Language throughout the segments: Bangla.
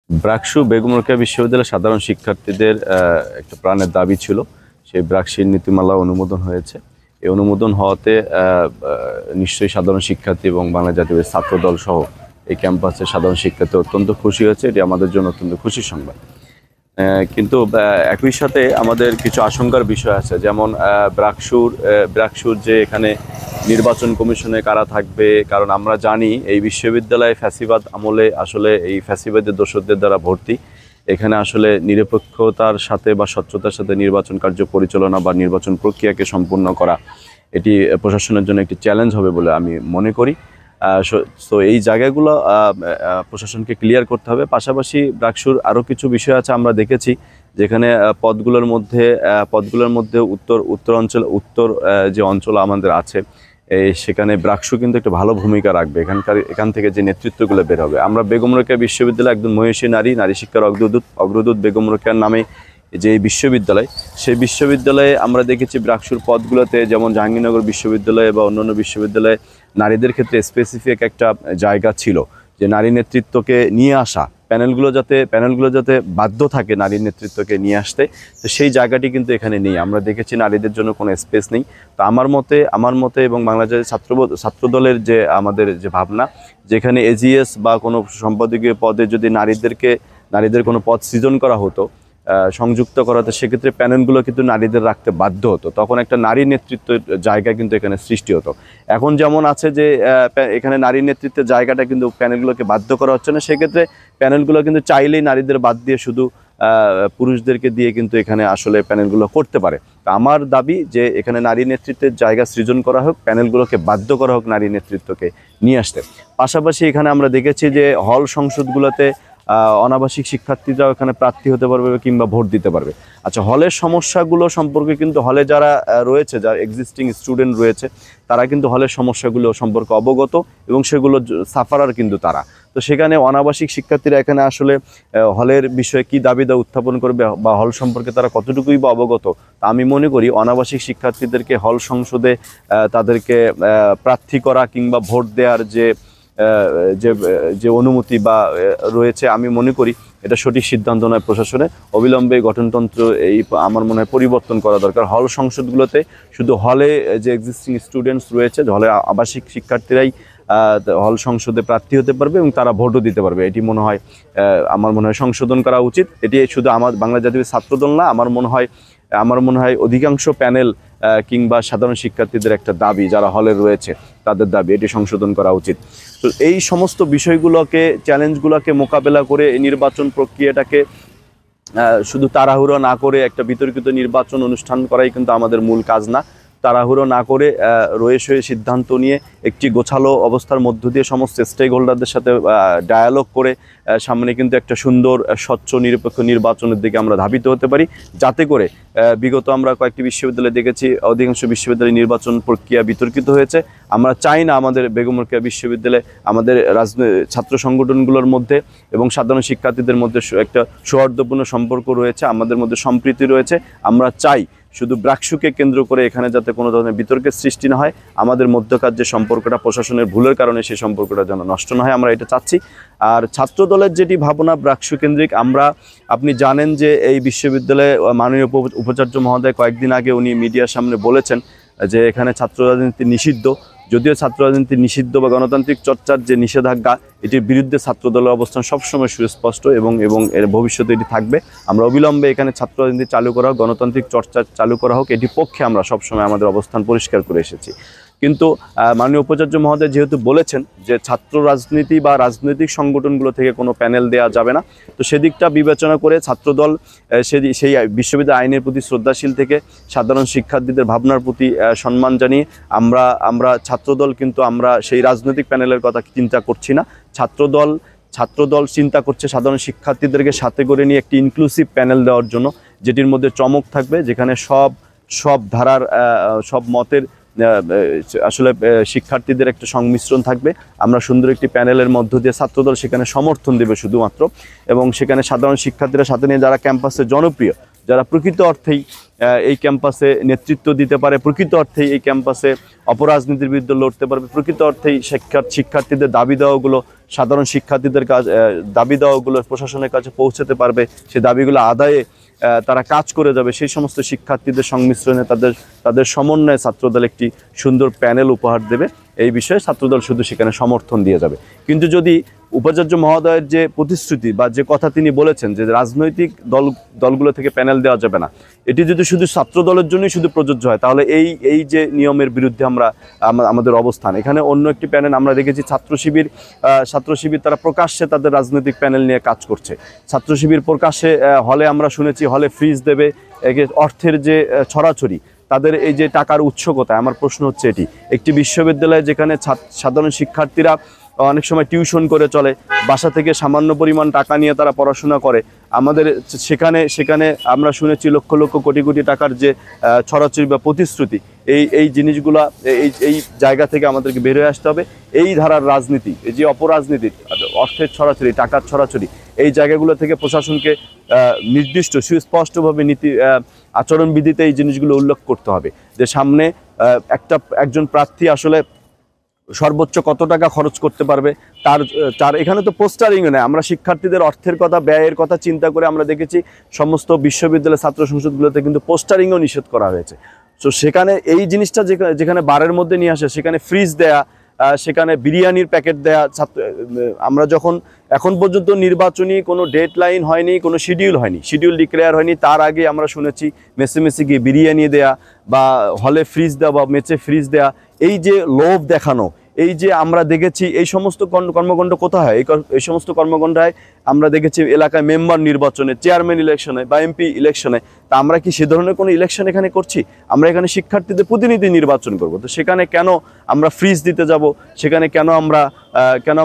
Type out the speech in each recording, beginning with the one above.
ব্রাকসু বেগম রোকেয়া বিশ্ববিদ্যালয়ের সাধারণ শিক্ষার্থীদের একটা প্রাণের দাবি ছিল। সেই ব্রাকসির নীতিমালা অনুমোদন হয়েছে। এই অনুমোদন হওয়াতে নিশ্চয়ই সাধারণ শিক্ষার্থী এবং বাংলা জাতীয় ছাত্র দল সহ এই ক্যাম্পাসের সাধারণ শিক্ষার্থী অত্যন্ত খুশি হয়েছে। এটি আমাদের জন্য অত্যন্ত খুশির সংবাদ। কিন্তু একই সাথে আমাদের কিছু আশঙ্কার বিষয় আছে, যেমন ব্রাকসুর যে এখানে নির্বাচন কমিশনে কারা থাকবে। কারণ আমরা জানি এই বিশ্ববিদ্যালয়ে ফ্যাসিবাদ আমলে আসলে এই ফ্যাসিবাদের দোসরদের দ্বারা ভর্তি। এখানে আসলে নিরপেক্ষতার সাথে বা স্বচ্ছতার সাথে নির্বাচন কার্য পরিচালনা বা নির্বাচন প্রক্রিয়াকে সম্পূর্ণ করা এটি প্রশাসনের জন্য একটি চ্যালেঞ্জ হবে বলে আমি মনে করি। সো এই জায়গাগুলো প্রশাসনকে ক্লিয়ার করতে হবে। পাশাপাশি ব্রাকসুর আরও কিছু বিষয় আছে আমরা দেখেছি, যেখানে পদগুলোর মধ্যে উত্তর যে অঞ্চল আমাদের আছে সেখানে ব্রাকসু কিন্তু একটা ভালো ভূমিকা রাখবে। এখান থেকে যে নেতৃত্বগুলো বের হবে। আমরা বেগম রোকেয়া বিশ্ববিদ্যালয় একজন মহিষী নারী শিক্ষার অগ্রদূত বেগম রোকেয়ার নামে যে বিশ্ববিদ্যালয়, সেই বিশ্ববিদ্যালয়ে আমরা দেখেছি ব্রাকসুর পদগুলোতে, যেমন জাহাঙ্গীরনগর বিশ্ববিদ্যালয়ে বা অন্যান্য বিশ্ববিদ্যালয়ে নারীদের ক্ষেত্রে স্পেসিফিক একটা জায়গা ছিল যে নারী নেতৃত্বকে নিয়ে আসা, প্যানেলগুলো যাতে বাধ্য থাকে নারী নেতৃত্বকে নিয়ে আসতে। তো সেই জায়গাটি কিন্তু এখানে নেই। আমরা দেখেছি নারীদের জন্য কোনো স্পেস নেই। তো আমার মতে এবং বাংলাদেশের ছাত্রদলের যে আমাদের যে ভাবনা, যেখানে এজিএস বা কোনো সম্পাদকীয় পদে যদি নারীদের কোনো পদ সৃজন করা হতো, সংযুক্ত করা হতো, সেক্ষেত্রে প্যানেলগুলো কিন্তু নারীদের রাখতে বাধ্য হতো। তখন একটা নারী নেতৃত্বের জায়গা কিন্তু এখানে সৃষ্টি হতো। এখন যেমন আছে যে এখানে নারী নেতৃত্বের জায়গাটা কিন্তু প্যানেলগুলোকে বাধ্য করা হচ্ছে না। সেক্ষেত্রে প্যানেলগুলো কিন্তু চাইলেই নারীদের বাদ দিয়ে শুধু পুরুষদেরকে দিয়ে কিন্তু এখানে আসলে প্যানেলগুলো করতে পারে। তা আমার দাবি যে এখানে নারী নেতৃত্বের জায়গা সৃজন করা হোক, প্যানেলগুলোকে বাধ্য করা হোক নারী নেতৃত্বকে নিয়ে আসতে। পাশাপাশি এখানে আমরা দেখেছি যে হল সংসদগুলোতে অনাবাসিক শিক্ষার্থীরাও এখানে প্রার্থী হতে পারবে কিংবা ভোট দিতে পারবে। আচ্ছা, হলের সমস্যাগুলো সম্পর্কে কিন্তু হলে যারা এক্সিস্টিং স্টুডেন্ট রয়েছে, তারা কিন্তু হলের সমস্যাগুলো সম্পর্কে অবগত এবং সেগুলো সাফারার কিন্তু তারা। তো সেখানে অনাবাসিক শিক্ষার্থীরা এখানে আসলে হলের বিষয়ে কী দাবি উত্থাপন করবে বা হল সম্পর্কে তারা কতটুকুই বা অবগত, তা আমি মনে করি অনাবাসিক শিক্ষার্থীদেরকে হল সংসদে তাদেরকে প্রার্থী করা কিংবা ভোট দেওয়ার যে অনুমতি বা রয়েছে, আমি মনে করি এটা সঠিক সিদ্ধান্ত নয়। প্রশাসনের অবিলম্বে গঠনতন্ত্র আমার মনে হয় পরিবর্তন করা দরকার। হল সংসদগুলোতে শুধু হলে যে এক্সিস্টিং স্টুডেন্টস রয়েছে, হলে আবাসিক শিক্ষার্থীরাই হল সংসদে প্রার্থী হতে পারবে এবং তারা ভোটও দিতে পারবে। এটি আমার মনে হয় সংশোধন করা উচিত। এটি শুধু আমার বাংলা জাতীয় ছাত্রদল না, আমার মনে হয় অধিকাংশ প্যানেল কিংবা সাধারণ শিক্ষার্থীদের একটা দাবি, যারা হলে রয়েছে তাদের দাবি, এটি সংশোধন করা উচিত। তো এই সমস্ত চ্যালেঞ্জগুলোকে মোকাবেলা করে এই নির্বাচন প্রক্রিয়াটাকে শুধু তাড়াহুড়ো না করে একটা বিতর্কিত নির্বাচন অনুষ্ঠান করাই কিন্তু আমাদের মূল কাজ না। তাড়াহুড়ো না করে রয়ে সয়ে সিদ্ধান্ত নিয়ে একটি গোছালো অবস্থার মধ্য দিয়ে সমস্ত স্টেক হোল্ডারদের সাথে ডায়ালগ করে সামনে কিন্তু একটা সুন্দর স্বচ্ছ নিরপেক্ষ নির্বাচনের দিকে আমরা ধাবিত হতে পারি, যাতে করে বিগত আমরা কয়েকটি বিশ্ববিদ্যালয়ে দেখেছি অধিকাংশ বিশ্ববিদ্যালয়ে নির্বাচন প্রক্রিয়া বিতর্কিত হয়েছে। আমরা চাই না আমাদের বেগম রোকেয়া বিশ্ববিদ্যালয়ে আমাদের ছাত্র সংগঠনগুলোর মধ্যে এবং সাধারণ শিক্ষার্থীদের মধ্যে একটা সৌহার্দ্যপূর্ণ সম্পর্ক রয়েছে, আমাদের মধ্যে সম্প্রীতি রয়েছে। আমরা চাই শুধু ব্রাকসুকে কেন্দ্র করে এখানে যাতে কোনো ধরনের বিতর্কের সৃষ্টি না হয়, আমাদের মধ্যকার যে সম্পর্কটা প্রশাসনের ভুলের কারণে সেই সম্পর্কটা যেন নষ্ট না হয়, আমরা এটা চাচ্ছি। আর ছাত্রদলের যেটি ভাবনা ব্রাকসু কেন্দ্রিক, আপনি জানেন যে এই বিশ্ববিদ্যালয়ে মাননীয় উপাচার্য মহোদয় কয়েকদিন আগে উনি মিডিয়ার সামনে বলেছেন যে এখানে ছাত্র রাজনীতি নিষিদ্ধ। যদিও ছাত্র রাজনীতি নিষিদ্ধ বা গণতান্ত্রিক চর্চার যে নিষেধাজ্ঞা, এটির বিরুদ্ধে ছাত্রদলের অবস্থান সবসময় সুস্পষ্ট এবং এর ভবিষ্যতে এটি থাকবে। আমরা অবিলম্বে এখানে ছাত্র রাজনীতি চালু করা হোক, গণতান্ত্রিক চর্চা চালু করা হোক, এটির পক্ষে আমরা সবসময় আমাদের অবস্থান পরিষ্কার করে এসেছি। কিন্তু মাননীয় উপাচার্য মহোদয় যেহেতু বলেছেন যে ছাত্র রাজনীতি বা রাজনৈতিক সংগঠনগুলো থেকে কোনো প্যানেল দেওয়া যাবে না, তো সেদিকটা বিবেচনা করে ছাত্রদল সেই বিশ্ববিদ্যালয় আইনের প্রতি শ্রদ্ধাশীল থেকে সাধারণ শিক্ষার্থীদের ভাবনার প্রতি সম্মান জানিয়ে আমরা ছাত্রদল কিন্তু আমরা সেই রাজনৈতিক প্যানেলের কথা চিন্তা করছি না। ছাত্রদল চিন্তা করছে সাধারণ শিক্ষার্থীদেরকে সাথে করে নিয়ে একটি ইনক্লুসিভ প্যানেল দেওয়ার জন্য, যেটির মধ্যে চমক থাকবে, যেখানে সব ধারার সব মতের আসলে শিক্ষার্থীদের একটা সংমিশ্রণ থাকবে। আমরা সুন্দর একটি প্যানেলের মধ্য দিয়ে ছাত্রদল সেখানে সমর্থন দেবে শুধুমাত্র, এবং সেখানে সাধারণ শিক্ষার্থীরা সাথে নিয়ে যারা ক্যাম্পাসে জনপ্রিয়, যারা প্রকৃত অর্থেই এই ক্যাম্পাসে নেতৃত্ব দিতে পারে, প্রকৃত অর্থেই এই ক্যাম্পাসে অপরাজনীতির বিরুদ্ধে লড়তে পারবে, প্রকৃত অর্থেই শিক্ষার্থীদের দাবি দেওয়াগুলো, সাধারণ শিক্ষার্থীদের দাবি দেওয়াগুলো প্রশাসনের কাছে পৌঁছাতে পারবে, সেই দাবিগুলো আদায়ে তারা কাজ করে যাবে, সেই সমস্ত শিক্ষার্থীদের সংমিশ্রণে তাদের সমন্বয়ে ছাত্রদল একটি সুন্দর প্যানেল উপহার দেবে। এই বিষয়ে ছাত্রদল শুধু সেখানে সমর্থন দিয়ে যাবে। কিন্তু যদি উপাচার্য মহোদয়ের যে প্রতিশ্রুতি বা যে কথা তিনি বলেছেন যে রাজনৈতিক দলগুলো থেকে প্যানেল দেওয়া যাবে না, এটি যদি শুধু ছাত্রদলের জন্যই শুধু প্রযোজ্য হয়, তাহলে এই যে নিয়মের বিরুদ্ধে আমাদের অবস্থান। এখানে অন্য একটি প্যানেল আমরা দেখেছি, ছাত্র শিবির তারা প্রকাশ্যে তাদের রাজনৈতিক প্যানেল নিয়ে কাজ করছে। ছাত্র শিবির প্রকাশ্যে হলে আমরা শুনেছি হলে ফ্রিজ দেবে, অর্থের যে ছড়াছড়ি, তাদের এই যে টাকার উৎস কোথায়? আমার প্রশ্ন হচ্ছে এটি। একটি বিশ্ববিদ্যালয়ে যেখানে সাধারণ শিক্ষার্থীরা অনেক সময় টিউশন করে চলে, বাসা থেকে সামান্য পরিমাণ টাকা নিয়ে তারা পড়াশোনা করে, আমাদের সেখানে আমরা শুনেছি লক্ষ লক্ষ কোটি কোটি টাকার যে ছড়াছড়ি বা প্রতিশ্রুতি, এই জিনিসগুলা এই জায়গা থেকে আমাদেরকে বের হয়ে আসতে হবে। এই ধারার রাজনীতি, এই যে অপরাজনীতি, অর্থের ছড়াছড়ি, টাকার ছড়াছড়ি, এই জায়গাগুলো থেকে প্রশাসনকে নির্দিষ্ট সুস্পষ্টভাবে আচরণবিধিতে এই জিনিসগুলো উল্লেখ করতে হবে যে সামনে একজন প্রার্থী আসলে সর্বোচ্চ কত টাকা খরচ করতে পারবে। তার এখানে তো পোস্টারিংও নেই। আমরা শিক্ষার্থীদের অর্থের কথা, ব্যয়ের কথা চিন্তা করে আমরা দেখেছি সমস্ত বিশ্ববিদ্যালয় ছাত্র সংসদগুলোতে কিন্তু পোস্টারিংও নিষেধ করা হয়েছে। তো সেখানে এই জিনিসটা যেখানে বারের মধ্যে নিয়ে আসে, সেখানে ফ্রিজ দেয়া, সেখানে বিরিয়ানির প্যাকেট দেয়া, আমরা যখন এখন পর্যন্ত নির্বাচনী কোনো ডেট লাইন হয়নি, কোনো শিডিউল ডিক্লেয়ার হয়নি, তার আগে আমরা শুনেছি মেসে গিয়ে বিরিয়ানি দেয়া বা হলে ফ্রিজ দেওয়া বা মেচে ফ্রিজ দেয়া, এই যে লোভ দেখানো, এই যে আমরা দেখেছি এই সমস্ত কর্মকাণ্ড কোথায় হয়? এই সমস্ত কর্মকাণ্ডায় আমরা দেখেছি এলাকায় মেম্বার নির্বাচনে, চেয়ারম্যান ইলেকশনে বা এমপি ইলেকশনে। তা আমরা কি সে ধরনের কোনো ইলেকশন এখানে করছি? আমরা এখানে শিক্ষার্থীদের প্রতিনিধি নির্বাচন করব। তো সেখানে কেন আমরা ফ্রিজ দিতে যাব? সেখানে কেন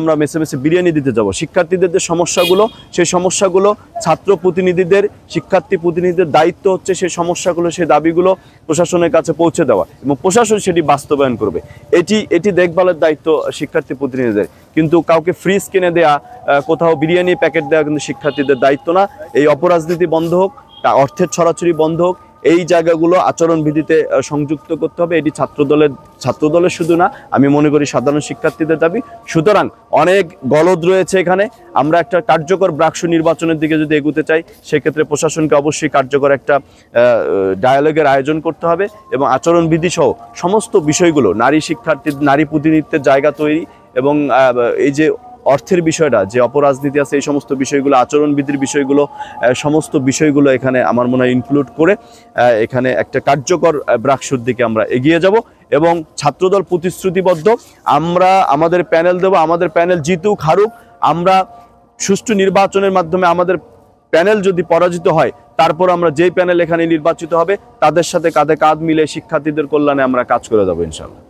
আমরা মেসে বিরিয়ানি দিতে যাব? শিক্ষার্থীদের যে সমস্যাগুলো, সেই সমস্যাগুলো ছাত্র প্রতিনিধিদের, শিক্ষার্থী প্রতিনিধিদের দায়িত্ব হচ্ছে সেই সমস্যাগুলো, সেই দাবিগুলো প্রশাসনের কাছে পৌঁছে দেওয়া, এবং প্রশাসন সেটি বাস্তবায়ন করবে। এটি দেখভালের দায়িত্ব শিক্ষার্থী প্রতিনিধিদের। কিন্তু কাউকে ফ্রিজ কিনে দেয়া, কোথাও বিরিয়ানি প্যাকেট দেওয়া কিন্তু শিক্ষার্থীদের দায়িত্ব না। এই অপরাজনীতি বন্ধ হোক, অর্থের ছড়াছড়ি বন্ধ হোক, এই জায়গাগুলো আচরণবিধিতে সংযুক্ত করতে হবে। এটি ছাত্রদলের শুধু না, আমি মনে করি সাধারণ শিক্ষার্থীদের দাবি। সুতরাং অনেক গলদ রয়েছে এখানে। আমরা একটা কার্যকর ব্রাকসু নির্বাচনের দিকে যদি এগুতে চাই, সেক্ষেত্রে প্রশাসনকে অবশ্যই কার্যকর একটা ডায়ালগের আয়োজন করতে হবে, এবং আচরণবিধি সহ সমস্ত বিষয়গুলো, নারী প্রতিনিধিত্বের জায়গা তৈরি, এবং এই যে অর্থের বিষয়টা, যে অপরাজনীতি আছে, এই সমস্ত বিষয়গুলো, আচরণবিধির বিষয়গুলো, সমস্ত বিষয়গুলো এখানে আমার মনে হয় ইনক্লুড করে এখানে একটা কার্যকর ব্রাকসুর দিকে আমরা এগিয়ে যাব। এবং ছাত্রদল প্রতিশ্রুতিবদ্ধ, আমরা আমাদের প্যানেল দেব, আমাদের প্যানেল জিতুক হারুক, আমরা সুষ্ঠু নির্বাচনের মাধ্যমে আমাদের প্যানেল যদি পরাজিত হয়, তারপর আমরা যেই প্যানেল এখানে নির্বাচিত হবে তাদের সাথে কাঁধে কাঁধ মিলে শিক্ষার্থীদের কল্যাণে আমরা কাজ করে যাবো ইনশাআল্লাহ।